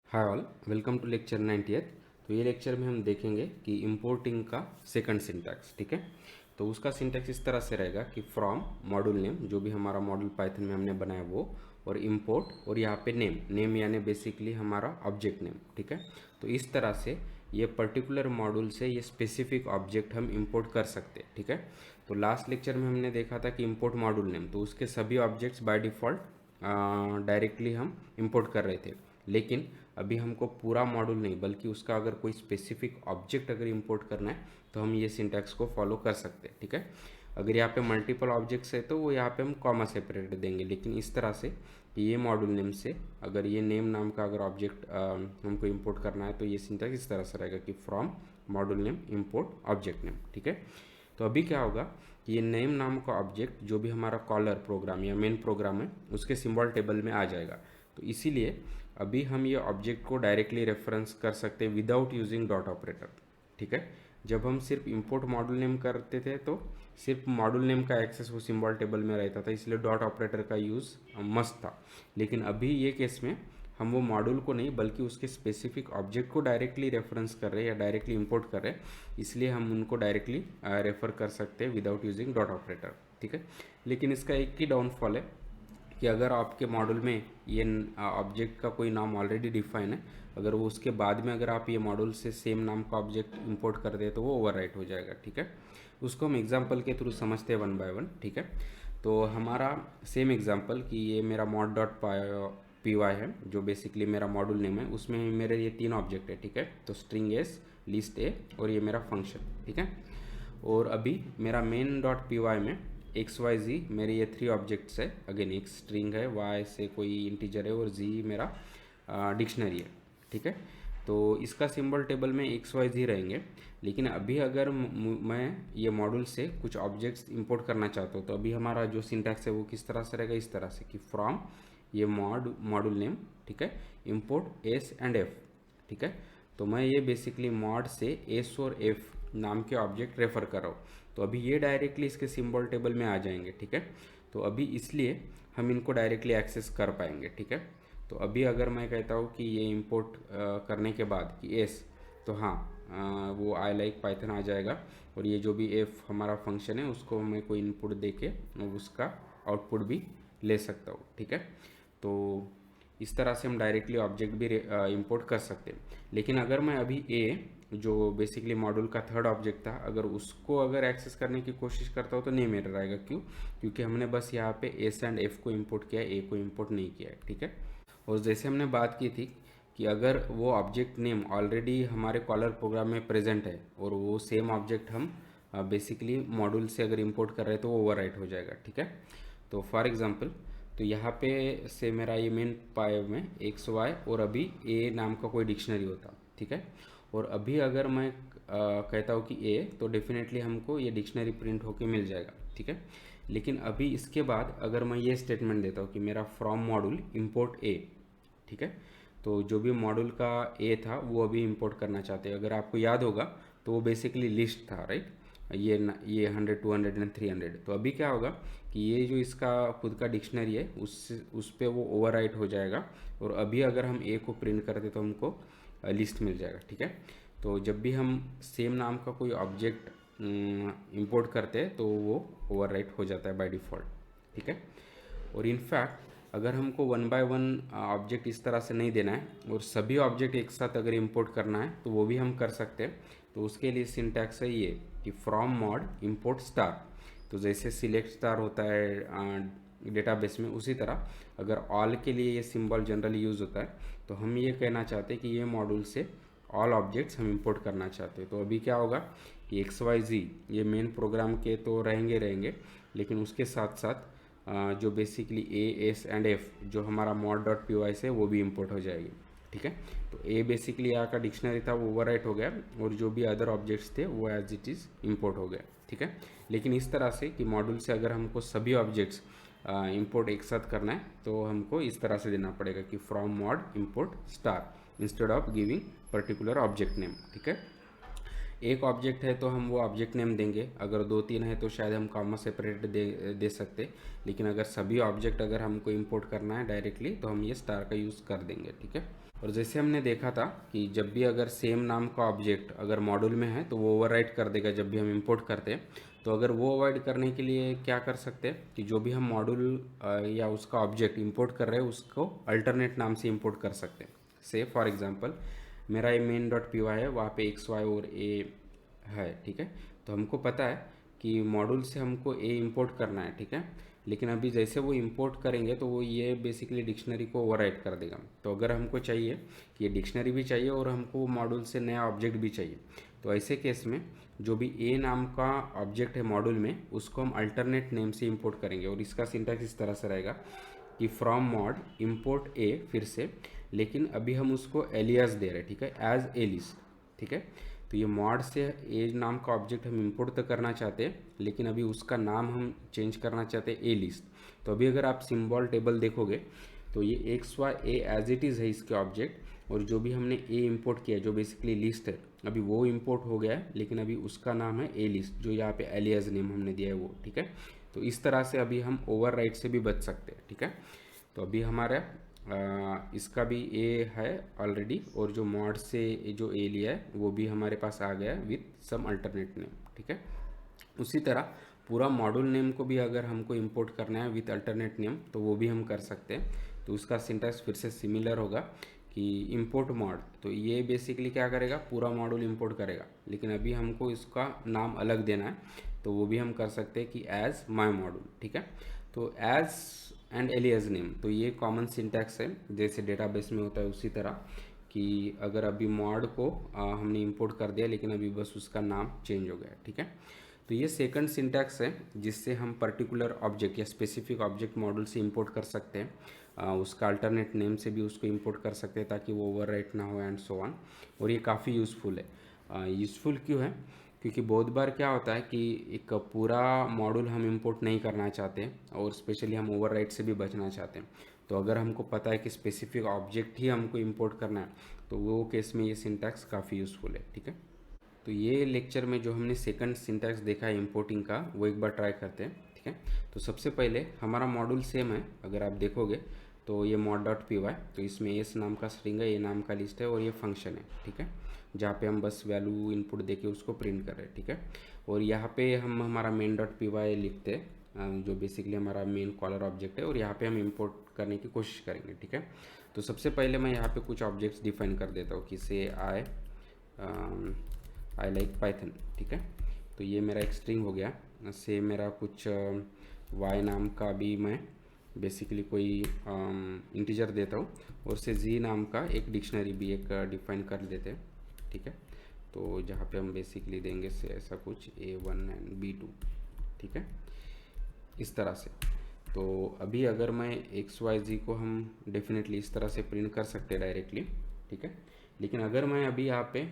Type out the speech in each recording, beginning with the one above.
Hi all, welcome to lecture 90th। तो ये lecture में हम देखेंगे कि इंपोर्टिंग का सेकंड सिंटैक्स। ठीक है, तो उसका सिंटैक्स इस तरह से रहेगा कि फ्रॉम मॉड्यूल नेम, जो भी हमारा मॉड्यूल पाइथन में हमने बनाया वो, और इंपोर्ट, और यहाँ पे नेम यानी बेसिकली हमारा ऑब्जेक्ट नेम। ठीक है, तो इस तरह से ये पर्टिकुलर मॉड्यूल से ये स्पेसिफिक ऑब्जेक्ट हम इंपोर्ट कर सकते हैं। ठीक है, तो लास्ट लेक्चर में हमने देखा था कि इंपोर्ट मॉड्यूल नेम, तो उसके सभी ऑब्जेक्ट्स बाय डिफ़ॉल्ट डायरेक्टली हम इंपोर्ट कर रहे थे। लेकिन अभी हमको पूरा मॉड्यूल नहीं, बल्कि उसका अगर कोई स्पेसिफिक ऑब्जेक्ट अगर इंपोर्ट करना है तो हम ये सिंटैक्स को फॉलो कर सकते हैं। ठीक है, अगर यहाँ पे मल्टीपल ऑब्जेक्ट्स है तो वो यहाँ पे हम कॉमा सेपरेट देंगे, लेकिन इस तरह से कि ये मॉड्यूल नेम से अगर ये नेम नाम का अगर ऑब्जेक्ट हमको इंपोर्ट करना है तो ये सिंटैक्स इस तरह से रहेगा कि from module name import object name. ठीक है, तो अभी क्या होगा कि ये नेम नाम का ऑब्जेक्ट जो भी हमारा कॉलर प्रोग्राम या मेन प्रोग्राम है उसके सिंबल टेबल में आ जाएगा। तो इसीलिए अभी हम ये ऑब्जेक्ट को डायरेक्टली रेफरेंस कर सकते हैं विदाउट यूजिंग डॉट ऑपरेटर। ठीक है, जब हम सिर्फ इंपोर्ट मॉड्यूल नेम करते थे तो सिर्फ मॉड्यूल नेम का एक्सेस वो सिंबल टेबल में रहता था, इसलिए डॉट ऑपरेटर का यूज़ मस्ट था। लेकिन अभी ये केस में हम वो मॉड्यूल को नहीं बल्कि उसके स्पेसिफिक ऑब्जेक्ट को डायरेक्टली रेफरेंस कर रहे हैं या डायरेक्टली इंपोर्ट कर रहे हैं, इसलिए हम उनको डायरेक्टली रेफर कर सकते हैं विदाउट यूजिंग डॉट ऑपरेटर। ठीक है, लेकिन इसका एक ही डाउनफॉल है कि अगर आपके मॉडल में ये ऑब्जेक्ट का कोई नाम ऑलरेडी डिफाइन है, अगर वो उसके बाद में अगर आप ये मॉडल से सेम नाम का ऑब्जेक्ट इंपोर्ट कर दे तो वो ओवरराइट हो जाएगा। ठीक है, उसको हम एग्जांपल के थ्रू समझते हैं वन बाय वन। ठीक है, तो हमारा सेम एग्जांपल कि ये मेरा mod डॉट पी वाई है, जो बेसिकली मेरा मॉड्यूल नेम है, उसमें मेरे ये तीन ऑब्जेक्ट है। ठीक है, तो स्ट्रिंग एस, लिस्ट ए और ये मेरा फंक्शन। ठीक है, और अभी मेरा मेन डॉट पी वाई में एक्स वाई जी मेरे ये थ्री ऑब्जेक्ट्स है। अगेन एक स्ट्रिंग है, वाई से कोई इंटीजर है, और जी मेरा डिक्शनरी है। ठीक है, तो इसका सिंबल टेबल में एक्स वाई जी रहेंगे। लेकिन अभी अगर मैं ये मॉड्यूल से कुछ ऑब्जेक्ट्स इंपोर्ट करना चाहता हूँ तो अभी हमारा जो सिंटैक्स है वो किस तरह से रहेगा, इस तरह से कि फ्रॉम ये मॉड्यूल नेम, ठीक है, इंपोर्ट एस एंड एफ। ठीक है, तो मैं ये बेसिकली मॉड से एस और एफ नाम के ऑब्जेक्ट रेफर कर रहा हूँ, तो अभी ये डायरेक्टली इसके सिंबल टेबल में आ जाएंगे। ठीक है, तो अभी इसलिए हम इनको डायरेक्टली एक्सेस कर पाएंगे। ठीक है, तो अभी अगर मैं कहता हूँ कि ये इंपोर्ट करने के बाद कि एस, तो हाँ वो आई लाइक पाइथन आ जाएगा, और ये जो भी एफ हमारा फंक्शन है उसको मैं कोई इनपुट दे के उसका आउटपुट भी ले सकता हूँ। ठीक है, तो इस तरह से हम डायरेक्टली ऑब्जेक्ट भी इंपोर्ट कर सकते हैं। लेकिन अगर मैं अभी ए, जो बेसिकली मॉड्यूल का थर्ड ऑब्जेक्ट था, अगर उसको अगर एक्सेस करने की कोशिश करता हूँ तो नहीं मिल रहेगा। क्यों? क्योंकि हमने बस यहाँ पे एस एंड एफ को इंपोर्ट किया है, ए को इंपोर्ट नहीं किया है। ठीक है, और जैसे हमने बात की थी कि अगर वो ऑब्जेक्ट नेम ऑलरेडी हमारे कॉलर प्रोग्राम में प्रेजेंट है और वो सेम ऑब्जेक्ट हम बेसिकली मॉड्यूल से अगर इंपोर्ट कर रहे हैं तो वो ओवरराइट हो जाएगा। ठीक है, तो फॉर एग्जांपल, तो यहाँ पे से मेरा ये मेन पाई में एक्स वाई और अभी ए नाम का कोई डिक्शनरी होता। ठीक है, और अभी अगर मैं कहता हूँ कि ए, तो डेफिनेटली हमको ये डिक्शनरी प्रिंट होके मिल जाएगा। ठीक है, लेकिन अभी इसके बाद अगर मैं ये स्टेटमेंट देता हूँ कि मेरा फ्रॉम मॉड्यूल इंपोर्ट ए, ठीक है, तो जो भी मॉड्यूल का ए था वो अभी इंपोर्ट करना चाहते हैं। अगर आपको याद होगा तो वो बेसिकली लिस्ट था, राइट, ये 100 200 एंड 300। तो अभी क्या होगा कि ये जो इसका खुद का डिक्शनरी है उस पे वो ओवरराइट हो जाएगा, और अभी अगर हम ए को प्रिंट करते तो हमको लिस्ट मिल जाएगा। ठीक है, तो जब भी हम सेम नाम का कोई ऑब्जेक्ट इंपोर्ट करते हैं तो वो ओवरराइट हो जाता है बाय डिफ़ॉल्ट। ठीक है, और इनफैक्ट अगर हमको वन बाय वन ऑब्जेक्ट इस तरह से नहीं देना है और सभी ऑब्जेक्ट एक साथ अगर इंपोर्ट करना है तो वो भी हम कर सकते हैं। तो उसके लिए सिंटैक्स है ये कि फ्रॉम मॉड इंपोर्ट स्टार। तो जैसे सिलेक्ट स्टार होता है डेटाबेस में, उसी तरह अगर ऑल के लिए ये सिंबल जनरली यूज़ होता है, तो हम ये कहना चाहते हैं कि ये मॉड्यूल से ऑल ऑब्जेक्ट्स हम इंपोर्ट करना चाहते हैं। तो अभी क्या होगा कि एक्स वाई जी ये मेन प्रोग्राम के तो रहेंगे, लेकिन उसके साथ साथ जो basically A S and F जो हमारा mod डॉट पी वाई से वो भी इंपोर्ट हो जाएगी। ठीक है, तो ए बेसिकली यहाँ का डिक्शनरी था वो ओवरराइट हो गया, और जो भी अदर ऑब्जेक्ट्स थे वो एज इट इज़ इंपोर्ट हो गया। ठीक है, लेकिन इस तरह से कि मॉड्यूल से अगर हमको सभी ऑब्जेक्ट्स इंपोर्ट एक साथ करना है तो हमको इस तरह से देना पड़ेगा कि from mod import star instead of giving particular object name. ठीक है, एक ऑब्जेक्ट है तो हम वो ऑब्जेक्ट नेम देंगे, अगर दो तीन है तो शायद हम कॉमा सेपरेट दे सकते, लेकिन अगर सभी ऑब्जेक्ट अगर हमको इंपोर्ट करना है डायरेक्टली तो हम ये स्टार का यूज़ कर देंगे। ठीक है, और जैसे हमने देखा था कि जब भी अगर सेम नाम का ऑब्जेक्ट अगर मॉड्यूल में है तो वो ओवरराइट कर देगा जब भी हम इंपोर्ट करते हैं। तो अगर वो अवॉइड करने के लिए क्या कर सकते हैं कि जो भी हम मॉड्यूल या उसका ऑब्जेक्ट इंपोर्ट कर रहे हैं उसको अल्टरनेट नाम से इंपोर्ट कर सकते हैं। से फॉर एग्जांपल मेरा ये मेन डॉट पी वाई है, वहाँ पे एक्स वाई और ए है, ठीक है। तो हमको पता है कि मॉड्यूल से हमको ए इंपोर्ट करना है, ठीक है। लेकिन अभी जैसे वो इंपोर्ट करेंगे तो वो ये बेसिकली डिक्शनरी को ओवरराइट कर देगा। तो अगर हमको चाहिए कि ये डिक्शनरी भी चाहिए और हमको मॉड्यूल से नया ऑब्जेक्ट भी चाहिए, तो ऐसे केस में जो भी ए नाम का ऑब्जेक्ट है मॉड्यूल में उसको हम अल्टरनेट नेम से इंपोर्ट करेंगे। और इसका सिंटैक्स इस तरह से रहेगा कि फ्रॉम मॉड इंपोर्ट ए, फिर से, लेकिन अभी हम उसको एलियास दे रहे हैं, ठीक है, एज ए लिस्ट, ठीक है। तो ये मॉड से ए नाम का ऑब्जेक्ट हम इंपोर्ट तो करना चाहते हैं लेकिन अभी उसका नाम हम चेंज करना चाहते हैं ए लिस्ट। तो अभी अगर आप सिंबल टेबल देखोगे तो ये X Y A as it is है इसके ऑब्जेक्ट, और जो भी हमने ए इंपोर्ट किया जो बेसिकली लिस्ट है अभी वो इंपोर्ट हो गया है, लेकिन अभी उसका नाम है ए लिस्ट जो यहाँ पे एलियास नेम हमने दिया है वो, ठीक है। तो इस तरह से अभी हम ओवरराइट से भी बच सकते हैं, ठीक है। तो अभी हमारा इसका भी ए है ऑलरेडी, और जो मॉड से जो ए लिया है वो भी हमारे पास आ गया विथ सम अल्टरनेट नेम, ठीक है। उसी तरह पूरा मॉड्यूल नेम को भी अगर हमको इंपोर्ट करना है विथ अल्टरनेट नेम तो वो भी हम कर सकते हैं। तो उसका सिंटैक्स फिर से सिमिलर होगा कि इंपोर्ट मॉड, तो ये बेसिकली क्या करेगा, पूरा मॉड्यूल इंपोर्ट करेगा, लेकिन अभी हमको इसका नाम अलग देना है तो वो भी हम कर सकते हैं कि एज माई मॉड्यूल, ठीक है। तो एज एंड एलियास नेम, तो ये कॉमन सिंटैक्स है जैसे डेटाबेस में होता है उसी तरह, कि अगर अभी मॉड को हमने इंपोर्ट कर दिया लेकिन अभी बस उसका नाम चेंज हो गया, ठीक है। तो ये सेकंड सिंटैक्स है जिससे हम पर्टिकुलर ऑब्जेक्ट या स्पेसिफिक ऑब्जेक्ट मॉड्यूल से इंपोर्ट कर सकते हैं, उसका अल्टरनेट नेम से भी उसको इंपोर्ट कर सकते हैं ताकि वो ओवरराइट ना हो एंड सो ऑन। और ये काफ़ी यूज़फुल है। यूज़फुल क्यों है, क्योंकि बहुत बार क्या होता है कि एक पूरा मॉड्यूल हम इंपोर्ट नहीं करना चाहते और स्पेशली हम ओवरराइट से भी बचना चाहते हैं। तो अगर हमको पता है कि स्पेसिफिक ऑब्जेक्ट ही हमको इंपोर्ट करना है तो वो केस में ये सिंटैक्स काफ़ी यूज़फुल है, ठीक है। तो ये लेक्चर में जो हमने सेकंड सिंटैक्स देखा है इंपोर्टिंग का वो एक बार ट्राई करते हैं, ठीक है। तो सबसे पहले हमारा मॉड्यूल सेम है, अगर आप देखोगे तो ये mod डॉट पी वाई, तो इसमें एस नाम का स्ट्रिंग है, ए नाम का लिस्ट है और ये फंक्शन है, ठीक है, जहाँ पे हम बस वैल्यू इनपुट देके उसको प्रिंट कर रहे हैं, ठीक है। और यहाँ पे हम हमारा मेन डॉट पी वाई लिखते हैं जो बेसिकली हमारा मेन कॉलर ऑब्जेक्ट है, और यहाँ पे हम इंपोर्ट करने की कोशिश करेंगे, ठीक है। तो सबसे पहले मैं यहाँ पे कुछ ऑब्जेक्ट्स डिफाइन कर देता हूँ कि से आई लाइक पाइथन, ठीक है। तो ये मेरा एक स्ट्रिंग हो गया। से मेरा कुछ वाई नाम का भी मैं बेसिकली कोई इंटीजर देता हूँ, और से जी नाम का एक डिक्शनरी भी एक डिफाइन कर देते हैं, ठीक है। तो जहाँ पे हम बेसिकली देंगे से ऐसा कुछ A1 एंड B2, ठीक है, इस तरह से। तो अभी अगर मैं XYZ को हम डेफिनेटली इस तरह से प्रिंट कर सकते हैं डायरेक्टली, ठीक है। लेकिन अगर मैं अभी यहाँ पे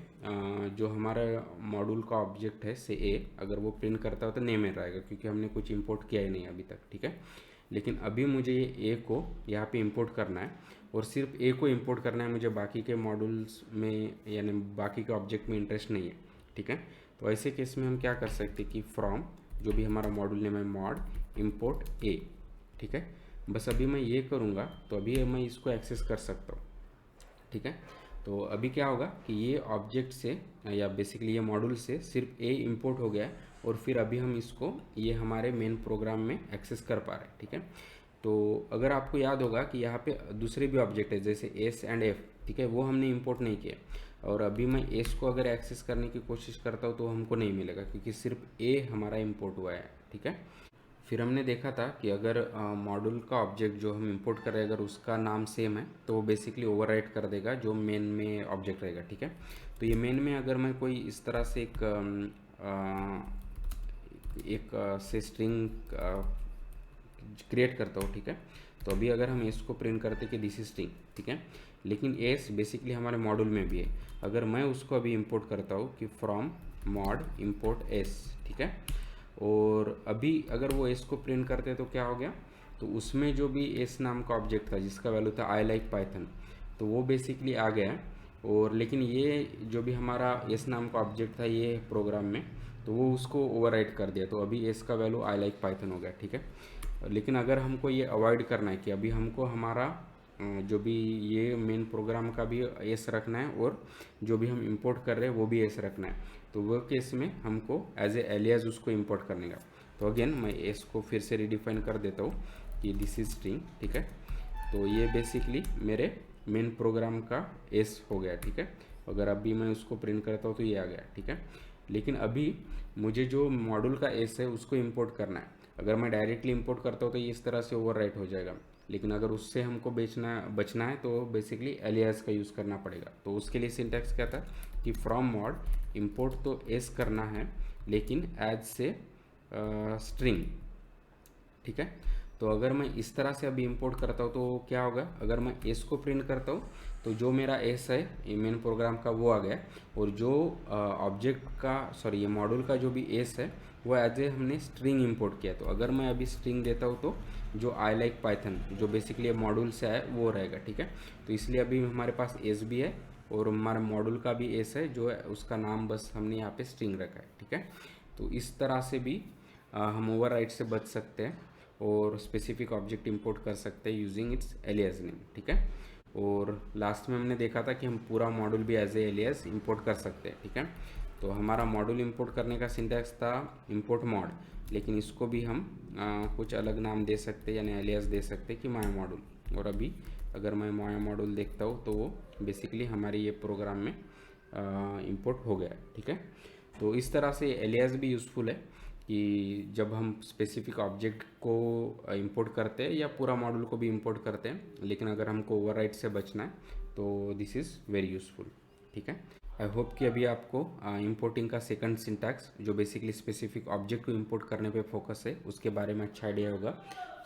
जो हमारा मॉड्यूल का ऑब्जेक्ट है से ए, अगर वो प्रिंट करता हो तो नेम में रहेगा क्योंकि हमने कुछ इंपोर्ट किया ही नहीं अभी तक, ठीक है। लेकिन अभी मुझे ये ए को यहाँ पे इंपोर्ट करना है और सिर्फ ए को इंपोर्ट करना है, मुझे बाकी के मॉड्यूल्स में यानी बाकी के ऑब्जेक्ट में इंटरेस्ट नहीं है, ठीक है। तो ऐसे केस में हम क्या कर सकते हैं कि फ्रॉम जो भी हमारा मॉड्यूल नेम है मॉड इंपोर्ट ए, ठीक है। बस अभी मैं ये करूँगा तो अभी मैं इसको एक्सेस कर सकता हूँ, ठीक है। तो अभी क्या होगा कि ये ऑब्जेक्ट से या बेसिकली ये मॉड्यूल से सिर्फ ए इंपोर्ट हो गया है और फिर अभी हम इसको ये हमारे मेन प्रोग्राम में एक्सेस कर पा रहे हैं, ठीक है। तो अगर आपको याद होगा कि यहाँ पे दूसरे भी ऑब्जेक्ट है जैसे एस एंड एफ, ठीक है, वो हमने इंपोर्ट नहीं किया, और अभी मैं एस को अगर एक्सेस करने की कोशिश करता हूँ तो हमको नहीं मिलेगा क्योंकि सिर्फ ए हमारा इंपोर्ट हुआ है, ठीक है। फिर हमने देखा था कि अगर मॉड्यूल का ऑब्जेक्ट जो हम इंपोर्ट कर रहे हैं अगर उसका नाम सेम है तो वो बेसिकली ओवरराइट कर देगा जो मेन में ऑब्जेक्ट रहेगा, ठीक है। तो ये मेन में अगर मैं कोई इस तरह से एक से स्ट्रिंग क्रिएट करता हूँ, ठीक है। तो अभी अगर हम इसको प्रिंट करते कि दिस इज स्ट्रिंग, ठीक है, लेकिन एस बेसिकली हमारे मॉड्यूल में भी है, अगर मैं उसको अभी इंपोर्ट करता हूँ कि फ्रॉम मॉड इंपोर्ट एस, ठीक है, और अभी अगर वो एस को प्रिंट करते तो क्या हो गया, तो उसमें जो भी एस नाम का ऑब्जेक्ट था जिसका वैल्यू था आई लाइक पाइथन, तो वो बेसिकली आ गया। और लेकिन ये जो भी हमारा एस नाम का ऑब्जेक्ट था ये प्रोग्राम में, तो वो उसको ओवरराइट कर दिया, तो अभी एस का वैल्यू आई लाइक पाइथन हो गया, ठीक है। लेकिन अगर हमको ये अवॉइड करना है कि अभी हमको हमारा जो भी ये मेन प्रोग्राम का भी एस रखना है और जो भी हम इंपोर्ट कर रहे हैं वो भी एस रखना है। तो वो केस में हमको एज ए एलियास उसको इंपोर्ट करने का। तो अगेन मैं एस को फिर से रिडिफाइन कर देता हूँ कि दिस इज स्ट्रिंग, ठीक है। तो ये बेसिकली मेरे मेन प्रोग्राम का एस हो गया, ठीक है। अगर अभी मैं उसको प्रिंट करता हूँ तो ये आ गया, ठीक है। लेकिन अभी मुझे जो मॉड्यूल का एस है उसको इंपोर्ट करना है। अगर मैं डायरेक्टली इंपोर्ट करता हूँ तो ये इस तरह से ओवरराइट हो जाएगा, लेकिन अगर उससे हमको बचना है तो बेसिकली एलियास का यूज़ करना पड़ेगा। तो उसके लिए सिंटैक्स क्या था कि फ्रॉम मॉड इंपोर्ट तो एस करना है लेकिन एज से स्ट्रिंग, ठीक है। तो अगर मैं इस तरह से अभी इंपोर्ट करता हूँ तो क्या होगा, अगर मैं एस को प्रिंट करता हूँ तो जो मेरा एस है ये मेन प्रोग्राम का वो आ गया, और जो ऑब्जेक्ट का सॉरी ये मॉड्यूल का जो भी एस है वो एज ए हमने स्ट्रिंग इंपोर्ट किया। तो अगर मैं अभी स्ट्रिंग देता हूँ तो जो आई लाइक पाइथन जो बेसिकली मॉड्यूल से आया वो रहेगा, ठीक है। तो इसलिए अभी हमारे पास एस भी है और हमारे मॉड्यूल का भी एस है जो है उसका नाम बस हमने यहाँ पे स्ट्रिंग रखा है, ठीक है। तो इस तरह से भी हम ओवरराइट से बच सकते हैं और स्पेसिफिक ऑब्जेक्ट इंपोर्ट कर सकते हैं यूजिंग इट्स एलियास नेम, ठीक है। और लास्ट में हमने देखा था कि हम पूरा मॉड्यूल भी एज ए एलियास इंपोर्ट कर सकते हैं, ठीक है। तो हमारा मॉड्यूल इंपोर्ट करने का सिंटैक्स था इंपोर्ट मॉड, लेकिन इसको भी हम कुछ अलग नाम दे सकते हैं यानी एलियास दे सकते हैं कि माय मॉड्यूल। और अभी अगर मैं माय मॉड्यूल देखता हूँ तो वो बेसिकली हमारे ये प्रोग्राम में इंपोर्ट हो गया, ठीक है। तो इस तरह से एलियास भी यूज़फुल है कि जब हम स्पेसिफिक ऑब्जेक्ट को इंपोर्ट करते हैं या पूरा मॉड्यूल को भी इंपोर्ट करते हैं, लेकिन अगर हमको ओवरराइट से बचना है तो दिस इज़ वेरी यूज़फुल, ठीक है। आई होप कि अभी आपको इंपोर्टिंग का सेकंड सिंटैक्स जो बेसिकली स्पेसिफिक ऑब्जेक्ट को इंपोर्ट करने पे फोकस है उसके बारे में अच्छा आइडिया होगा।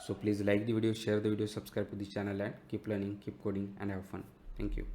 So please like the video, share the video, subscribe to this channel and keep learning, keep coding and have fun. Thank you.